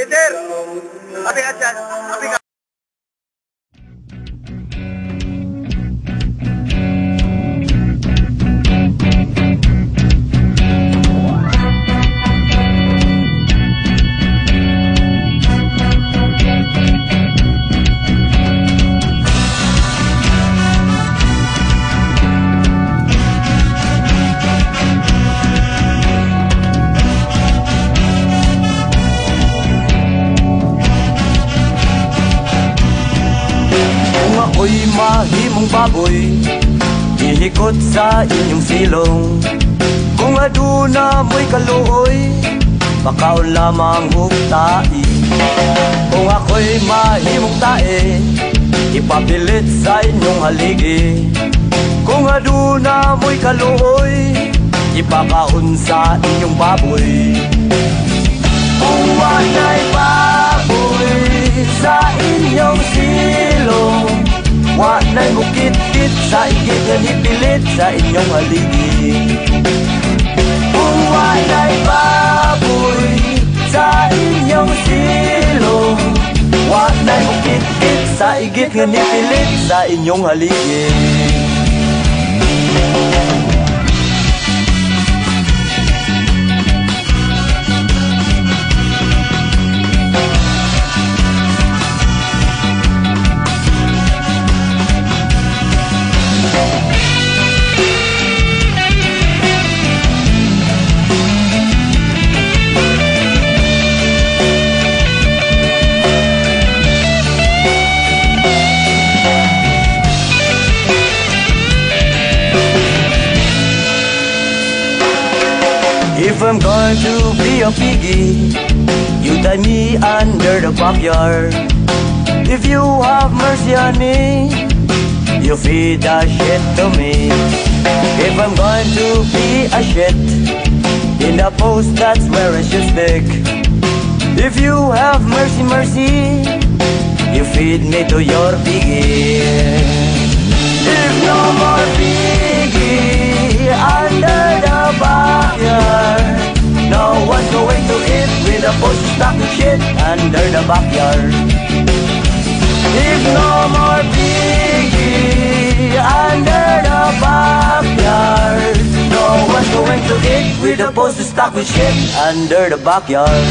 Yes, sir. Abi ka dyan. Abi ka. Ako'y mahimong baboy, ihikot sa inyong silong. Kung aduna mo'y kaluoy, makaon lamang huktai. Kung ako'y mahimong tae, ipapilit sa inyong haligi. Kung aduna mo'y kaluoy, ipakaon sa inyong baboy. Kung wana'y baboy sa inyong silong, wana'y mukit-kit sa igit nga ipilit sa inyong haligi. Kung wana'y baboy sa inyong silong, wana'y mukit-kit sa igit nga ipilit sa inyong haligi. If I'm going to be a piggy, you tie me under the backyard. If you have mercy on me, you feed the shit to me. If I'm going to be a shit, in the post that's where I should stick. If you have mercy, mercy, you feed me to your piggy. If no more piggy under the backyard, no one's going to eat with a post stock of shit under the backyard. If no more piggy under the backyard, no one's going to eat with a post stock of shit under the backyard.